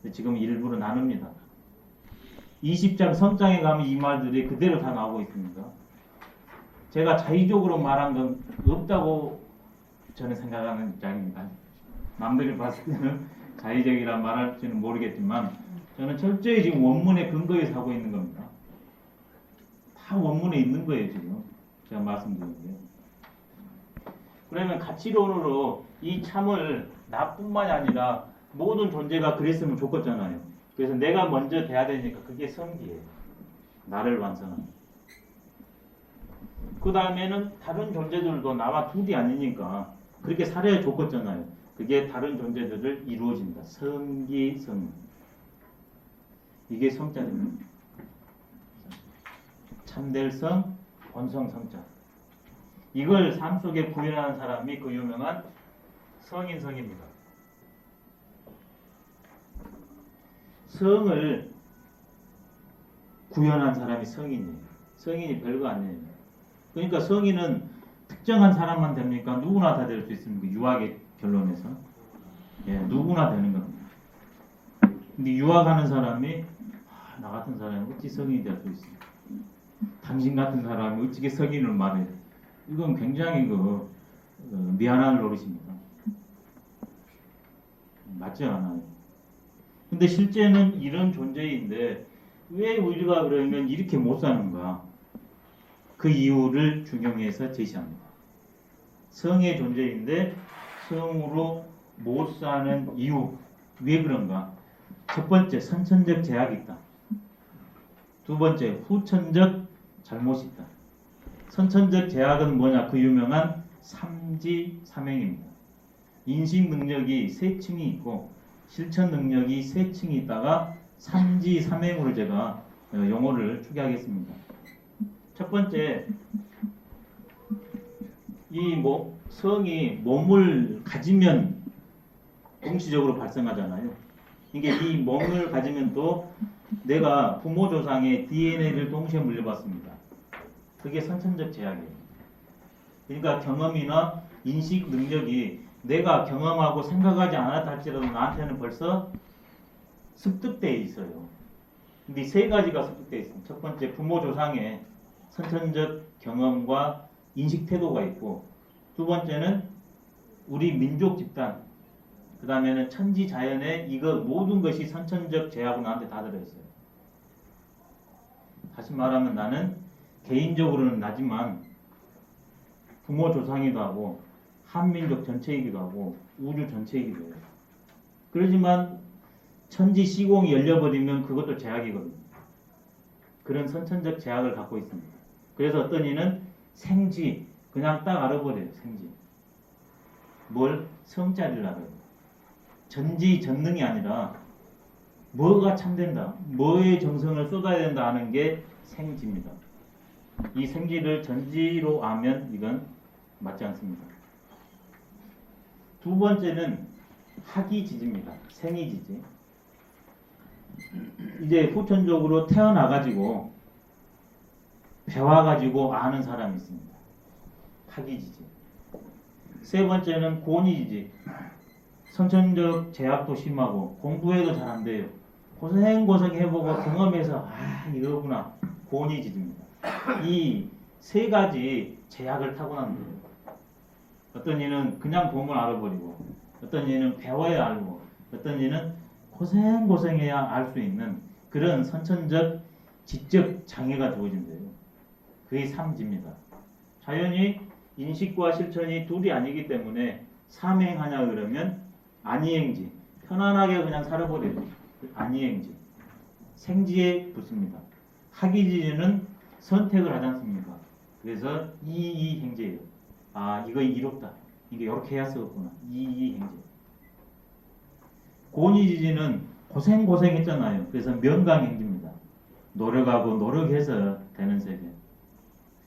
S1: 근데 지금 일부러 나눕니다. 20장 성장에 가면 이 말들이 그대로 다 나오고 있습니다. 제가 자의적으로 말한 건 없다고 저는 생각하는 입장입니다. 남들이 봤을 때는 자의적이라 말할지는 모르겠지만 저는 철저히 지금 원문의 근거에 하고 있는 겁니다. 다 원문에 있는 거예요. 지금 제가 말씀드린 게. 그러면 가치론으로 이 참을 나뿐만이 아니라 모든 존재가 그랬으면 좋겠잖아요. 그래서 내가 먼저 돼야 되니까 그게 성기예요. 나를 완성하는. 그 다음에는 다른 존재들도 나와 둘이 아니니까 그렇게 살아야 좋겠잖아요. 그게 다른 존재들을 이루어진다. 성기, 성. 이게 성자입니다. 참될 성, 본성 성자. 이걸 삶 속에 구현하는 사람이 그 유명한 성인성입니다. 성을 구현한 사람이 성인이에요. 성인이 별거 아니에요. 그러니까 성인은 특정한 사람만 됩니까? 누구나 다 될 수 있습니까? 유학의 결론에서. 예, 누구나 되는 겁니다. 근데 유학하는 사람이 나 같은 사람이 어찌 성인이 될 수 있어요? 당신 같은 사람이 어찌게 성인을 말해요? 이건 굉장히 미안한 노릇입니다. 맞지 않아요. 근데 실제는 이런 존재인데 왜 우리가 그러면 이렇게 못 사는가? 그 이유를 중용해서 제시합니다. 성의 존재인데 성으로 못 사는 이유. 왜 그런가? 첫 번째, 선천적 제약이 있다. 두 번째, 후천적 잘못이 있다. 선천적 제약은 뭐냐? 그 유명한 삼지삼행입니다. 인식 능력이 세 층이 있고 실천 능력이 세 층이 있다가 삼지삼행으로 제가 용어를 추계하겠습니다. 첫 번째, 이 성이 몸을 가지면 동시적으로 발생하잖아요. 이게 이 몸을 가지면 또 내가 부모 조상의 DNA를 동시에 물려받습니다. 그게 선천적 제약이에요. 그러니까 경험이나 인식 능력이 내가 경험하고 생각하지 않았다 할지라도 나한테는 벌써 습득되어 있어요. 근데 세 가지가 습득되어 있습니다. 첫 번째, 부모 조상의 선천적 경험과 인식 태도가 있고, 두 번째는 우리 민족 집단, 그 다음에는 천지 자연의 이거 모든 것이 선천적 제약으로 나한테 다 들어있어요. 다시 말하면 나는 개인적으로는 나지만 부모 조상이기도 하고 한민족 전체이기도 하고 우주 전체이기도 해요. 그러지만 천지 시공이 열려버리면 그것도 제약이거든요. 그런 선천적 제약을 갖고 있습니다. 그래서 어떤 이는 생지, 그냥 딱 알아버려요. 생지. 뭘? 성자리를 알아요. 전지전능이 아니라 뭐가 참된다, 뭐의 정성을 쏟아야 된다 하는 게 생지입니다. 이 생지를 전지로 아면 이건 맞지 않습니다. 두 번째는 학이지지입니다. 생이지지. 이제 후천적으로 태어나가지고 배워가지고 아는 사람이 있습니다. 학이지지. 세 번째는 고니지지. 선천적 제약도 심하고 공부해도 잘 안 돼요. 고생 해보고 경험해서 이거구나. 고니지지입니다. 이 세 가지 제약을 타고난 거예요. 어떤 이는 그냥 보면 알아버리고, 어떤 이는 배워야 알고, 어떤 이는 고생해야 알 수 있는 그런 선천적 지적 장애가 주어진대요. 그게 삼지입니다. 자연히 인식과 실천이 둘이 아니기 때문에 삼행하냐 그러면 안이행지. 편안하게 그냥 살아버려요. 안이행지. 생지에 붙습니다. 학이지는 선택을 하지 않습니까? 그래서 이행제예요. 이거 이롭다. 이게 이렇게 해야 쓰겠구나. 이행제. 고니지지는 고생했잖아요. 그래서 명강행지입니다. 노력하고 노력해서 되는 세계.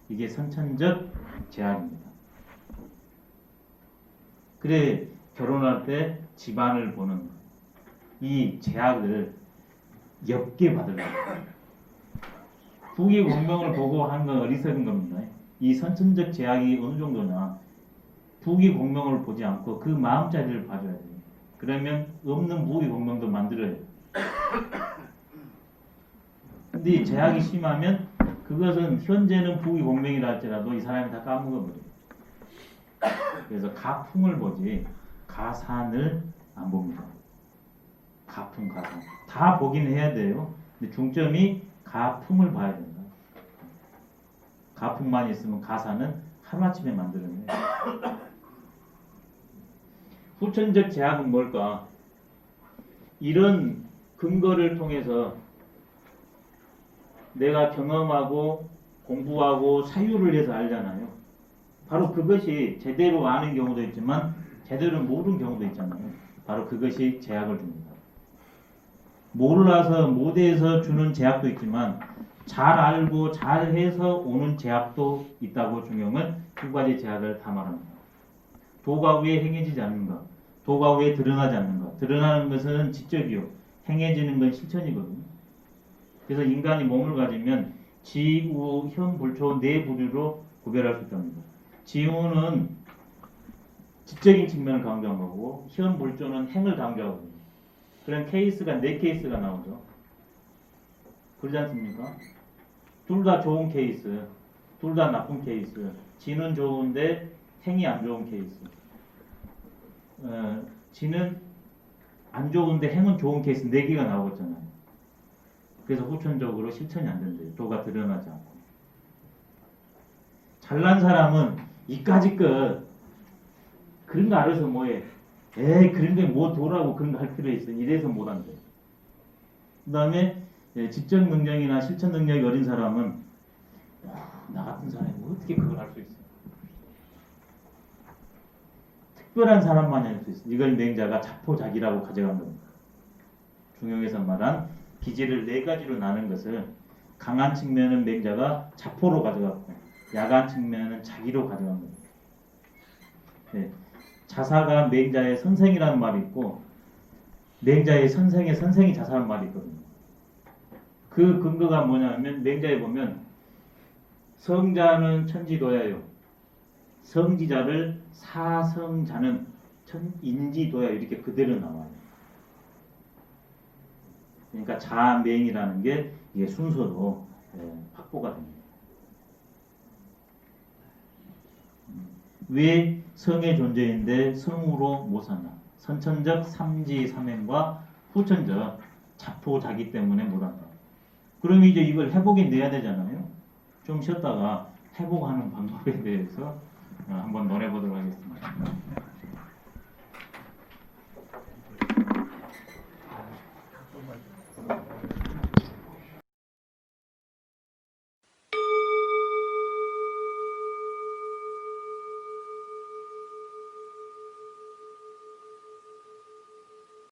S1: 이게 선천적 제약입니다. 그래 결혼할 때 집안을 보는 이 제약을 옅게 받으려고. 부귀 공명을 보고 하는 건 어리석은 겁니다. 이 선천적 제약이 어느 정도냐. 부귀 공명을 보지 않고 그 마음자리를 봐줘야 돼요. 그러면 없는 부귀 공명도 만들어요. 근데 이 제약이 심하면 그것은 현재는 부귀 공명이라 할지라도 이 사람이 다 까먹어버려요. 그래서 가풍을 보지 가산을 안 봅니다. 가풍, 가산. 다 보긴 해야 돼요. 근데 중점이 가풍을 봐야 된다. 가풍만 있으면 가산은 하루아침에 만들어내요. 후천적 제약은 뭘까? 이런 근거를 통해서 내가 경험하고 공부하고 사유를 해서 알잖아요. 바로 그것이 제대로 아는 경우도 있지만 제대로 모르는 경우도 있잖아요. 바로 그것이 제약을 줍니다. 몰라서 못해서 주는 제약도 있지만 잘 알고 잘해서 오는 제약도 있다고 중용은 두 가지 제약을 다 말합니다. 도가 위에 행해지지 않는 것, 도가 위에 드러나지 않는 것. 드러나는 것은 지적이요, 행해지는 건 실천이거든요. 그래서 인간이 몸을 가지면 지, 우, 현, 불초 네 부류로 구별할 수 있답니다. 지우는 지적인 측면을 강조한 거고, 현, 불초는 행을 강조하거든요. 그런 케이스가 네 케이스가 나오죠. 그러지 않습니까? 둘 다 좋은 케이스, 둘 다 나쁜 케이스. 지는 좋은데 행이 안 좋은 케이스. 지는 안 좋은데 행은 좋은 케이스 4개가 나오잖아요. 그래서 후천적으로 실천이 안 된대요. 도가 드러나지 않고. 잘난 사람은 이까짓 것 그런 거 알아서 뭐해. 그런 게 뭐 도라고 그런 거 할 필요 있어. 이래서 못한대. 그 다음에 지적 능력이나 실천 능력이 어린 사람은 나 같은 사람이 어떻게 그걸 할 수 있어. 특별한 사람만이 할 수 있어. 이걸 맹자가 자포자기라고 가져간 겁니다. 중용에서 말한 기질을 4가지로 나눈 것을 강한 측면은 맹자가 자포로 가져갔고 약한 측면은 자기로 가져간 겁니다. 네. 자사가 맹자의 선생이라는 말이 있고 맹자의 선생의 선생이 자사라는 말이 있거든요. 그 근거가 뭐냐면 맹자에 보면 성자는 천지도야요. 성지자를 사성자는 인지도야 이렇게 그대로 나와요. 그러니까 자맹이라는 게 이게 순서로 확보가 됩니다. 왜 성의 존재인데 성으로 못 사나? 선천적 삼지삼행과 후천적 자포자기 때문에 못 한다. 그럼 이제 이걸 회복해 내야 되잖아요. 좀 쉬었다가 회복하는 방법에 대해서 한번 논해보도록 하겠습니다.